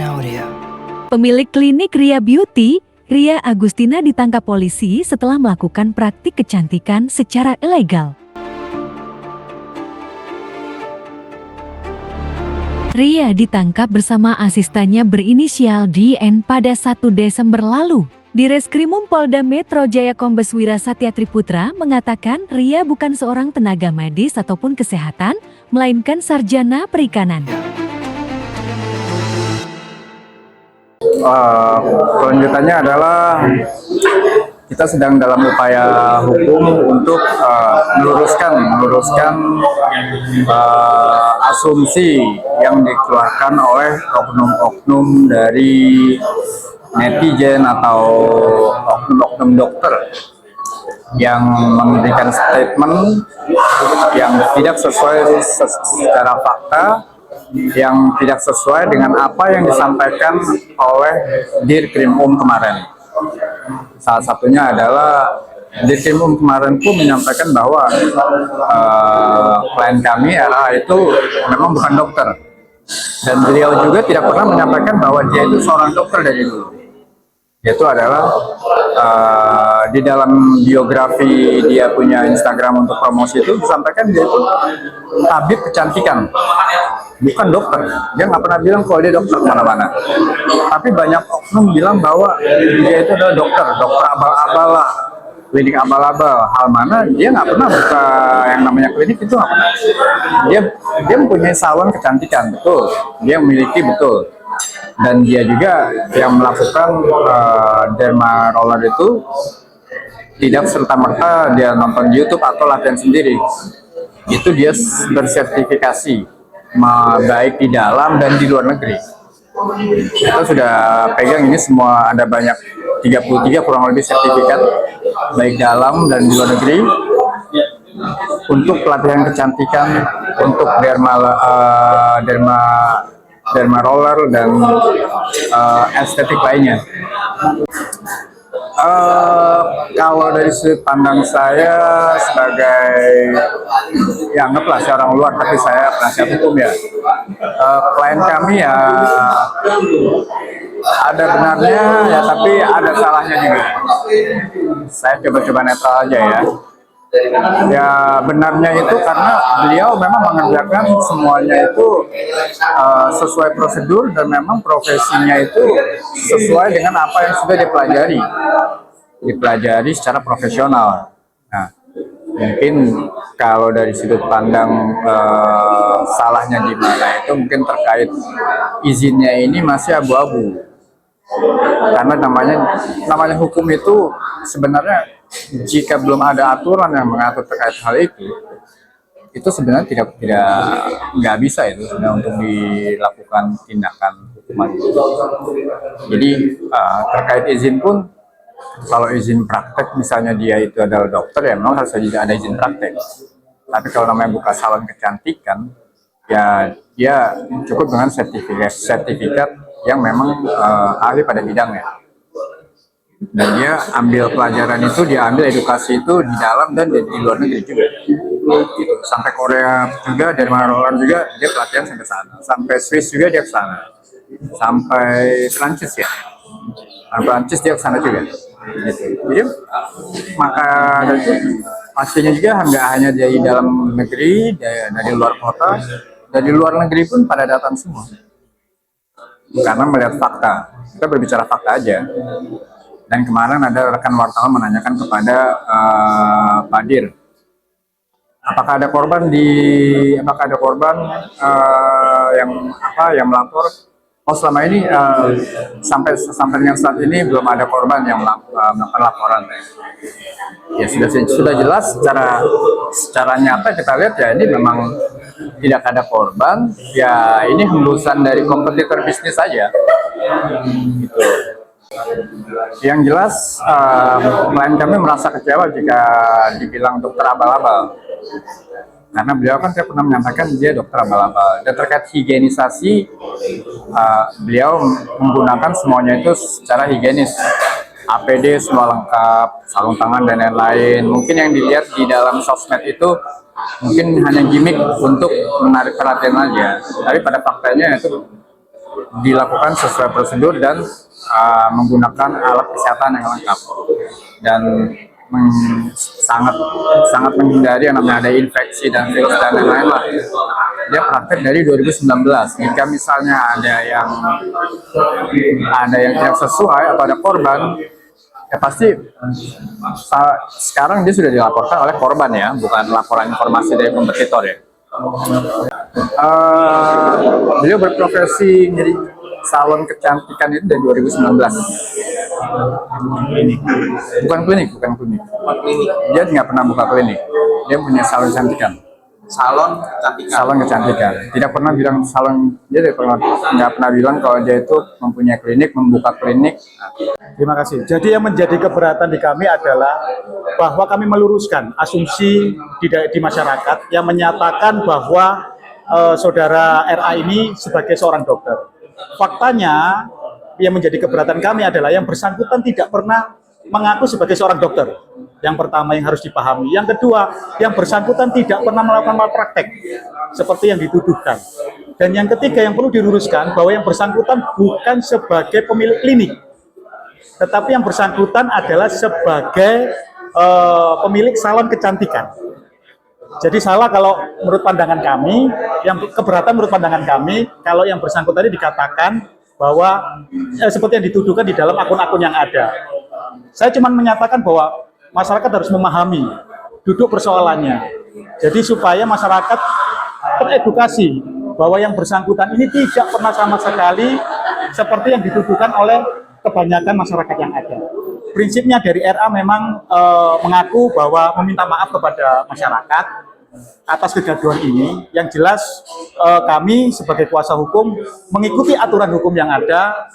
Audio. Pemilik klinik Ria Beauty, Ria Agustina ditangkap polisi setelah melakukan praktik kecantikan secara ilegal. Ria ditangkap bersama asistennya berinisial DN pada 1 Desember lalu. Direskrimum Polda Metro Jaya Kombes Wira Satya Triputra mengatakan Ria bukan seorang tenaga medis ataupun kesehatan, melainkan sarjana perikanan. Kelanjutannya adalah kita sedang dalam upaya hukum untuk meluruskan asumsi yang dikeluarkan oleh oknum-oknum dari netizen atau oknum-oknum dokter yang memberikan statement yang tidak sesuai secara fakta, yang tidak sesuai dengan apa yang disampaikan oleh Dirkrimum kemarin. Salah satunya adalah Dirkrimum kemarin pun menyampaikan bahwa klien kami RA itu memang bukan dokter, dan beliau juga tidak pernah menyampaikan bahwa dia itu seorang dokter dari dulu. Itu adalah di dalam biografi dia punya Instagram untuk promosi itu disampaikan dia itu tabib kecantikan, bukan dokter. Dia nggak pernah bilang kalau dia dokter mana-mana. Tapi banyak oknum bilang bahwa dia itu adalah dokter abal-abal lah, klinik abal-abal. Hal mana dia nggak pernah buka yang namanya klinik, itu nggak pernah. Dia mempunyai salon kecantikan, betul. Dia memiliki, betul. Dan dia juga yang melakukan derma roller itu tidak serta-merta dia nonton YouTube atau latihan sendiri. Itu dia bersertifikasi, baik di dalam dan di luar negeri. Kita sudah pegang ini semua, ada banyak 33 kurang lebih sertifikat, baik dalam dan di luar negeri, untuk pelatihan kecantikan, untuk derma roller dan estetik lainnya. Kalau dari sudut pandang saya sebagai, ya anggaplah seorang luar, tapi saya penasihat hukum ya, klien kami ya ada benarnya ya, tapi ada salahnya juga. Saya coba-coba netral aja ya. Ya benarnya itu karena beliau memang mengerjakan semuanya itu sesuai prosedur, dan memang profesinya itu sesuai dengan apa yang sudah dipelajari secara profesional. Nah, mungkin kalau dari sudut pandang salahnya di mana itu mungkin terkait izinnya ini masih abu-abu. Karena namanya hukum itu sebenarnya jika belum ada aturan yang mengatur terkait hal itu sebenarnya nggak bisa itu sebenarnya untuk dilakukan tindakan hukuman. Jadi terkait izin pun, kalau izin praktek misalnya dia itu adalah dokter, ya memang harus saja ada izin praktek. Tapi kalau namanya buka salon kecantikan, ya dia cukup dengan sertifikat yang memang ahli pada bidangnya. Dan dia ambil pelajaran itu, dia ambil edukasi itu di dalam dan di luar negeri juga. Gitu. Sampai Korea juga, dari Roland juga dia pelatihan sampai sana. Sampai Swiss juga dia ke sana. Sampai Prancis ya. Prancis dia ke sana juga. Gitu. Jadi maka dari itu pastinya juga nggak hanya dari dalam negeri, dari luar kota, dari luar negeri pun pada datang semua. Karena melihat fakta, kita berbicara fakta aja. Dan kemarin ada rekan wartawan menanyakan kepada Pak Dir, apakah ada korban yang melapor? Oh, selama ini sampai dengan saat ini belum ada korban yang melakukan laporan. Ya sudah jelas secara nyata kita lihat ya, ini memang tidak ada korban. Ya ini hembusan dari kompetitor bisnis saja. Gitu. Yang jelas klien kami merasa kecewa jika dibilang dokter abal-abal, karena beliau kan tidak pernah menyampaikan dia dokter abal-abal. Dan terkait higienisasi, beliau menggunakan semuanya itu secara higienis, APD semua lengkap, sarung tangan dan lain-lain. Mungkin yang dilihat di dalam sosmed itu mungkin hanya gimmick untuk menarik perhatian aja, tapi pada faktanya itu dilakukan sesuai prosedur dan menggunakan alat kesehatan yang lengkap dan sangat sangat menghindari yang namanya ada infeksi dan virus dan lain-lain lah. Dia praktek dari 2019. Jika misalnya ada yang tidak sesuai atau ada korban, ya pasti sekarang dia sudah dilaporkan oleh korban ya, bukan laporan informasi dari kompetitor ya. Beliau berprofesi jadi salon kecantikan itu dari 2019. Bukan klinik. Dia nggak pernah buka klinik. Dia punya salon kecantikan. Salon kecantikan. Tidak pernah bilang salon. Dia nggak pernah bilang kalau dia itu mempunyai klinik, membuka klinik. Terima kasih. Jadi yang menjadi keberatan di kami adalah bahwa kami meluruskan asumsi di masyarakat yang menyatakan bahwa saudara RA ini sebagai seorang dokter. Faktanya yang menjadi keberatan kami adalah yang bersangkutan tidak pernah mengaku sebagai seorang dokter. Yang pertama yang harus dipahami. Yang kedua, yang bersangkutan tidak pernah melakukan malpraktek seperti yang dituduhkan. Dan yang ketiga yang perlu diluruskan bahwa yang bersangkutan bukan sebagai pemilik klinik, tetapi yang bersangkutan adalah sebagai pemilik salon kecantikan. Jadi salah kalau menurut pandangan kami, yang keberatan menurut pandangan kami, kalau yang bersangkutan tadi dikatakan bahwa seperti yang dituduhkan di dalam akun-akun yang ada. Saya cuma menyatakan bahwa masyarakat harus memahami duduk persoalannya. Jadi supaya masyarakat teredukasi bahwa yang bersangkutan ini tidak pernah sama sekali seperti yang dituduhkan oleh kebanyakan masyarakat yang ada. Prinsipnya dari RA memang mengaku bahwa meminta maaf kepada masyarakat atas kegaduhan ini. Yang jelas kami sebagai kuasa hukum mengikuti aturan hukum yang ada,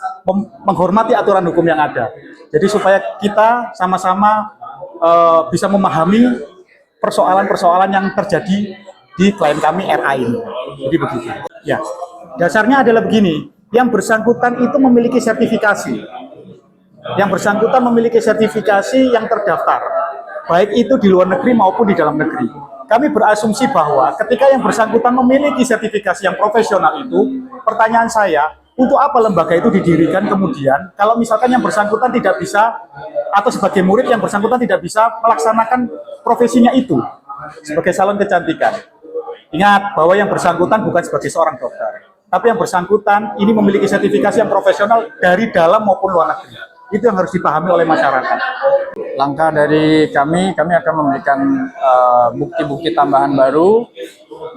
menghormati aturan hukum yang ada. Jadi supaya kita sama-sama bisa memahami persoalan-persoalan yang terjadi di klien kami RA ini. Jadi begitu. Ya, dasarnya adalah begini. Yang bersangkutan itu memiliki sertifikasi. Yang bersangkutan memiliki sertifikasi yang terdaftar, baik itu di luar negeri maupun di dalam negeri. Kami berasumsi bahwa ketika yang bersangkutan memiliki sertifikasi yang profesional itu, pertanyaan saya, untuk apa lembaga itu didirikan kemudian, kalau misalkan yang bersangkutan tidak bisa, atau sebagai murid yang bersangkutan tidak bisa melaksanakan profesinya itu, sebagai salon kecantikan. Ingat bahwa yang bersangkutan bukan sebagai seorang dokter, tapi yang bersangkutan ini memiliki sertifikasi yang profesional dari dalam maupun luar negeri. Itu yang harus dipahami oleh masyarakat. Langkah dari kami akan memberikan bukti-bukti tambahan baru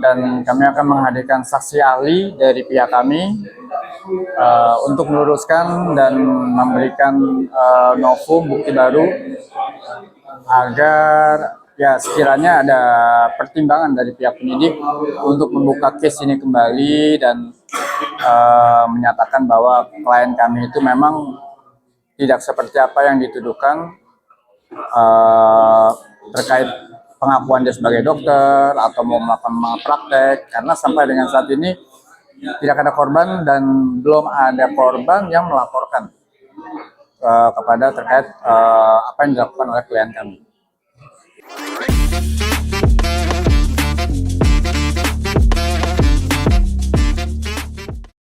dan kami akan menghadirkan saksi ahli dari pihak kami untuk meluruskan dan memberikan novum bukti baru agar ya sekiranya ada pertimbangan dari pihak penyidik untuk membuka case ini kembali dan menyatakan bahwa klien kami itu memang tidak seperti apa yang dituduhkan terkait pengakuan dia sebagai dokter atau mau melakukan malpraktek, karena sampai dengan saat ini tidak ada korban dan belum ada korban yang melaporkan kepada terkait apa yang dilakukan oleh klien kami.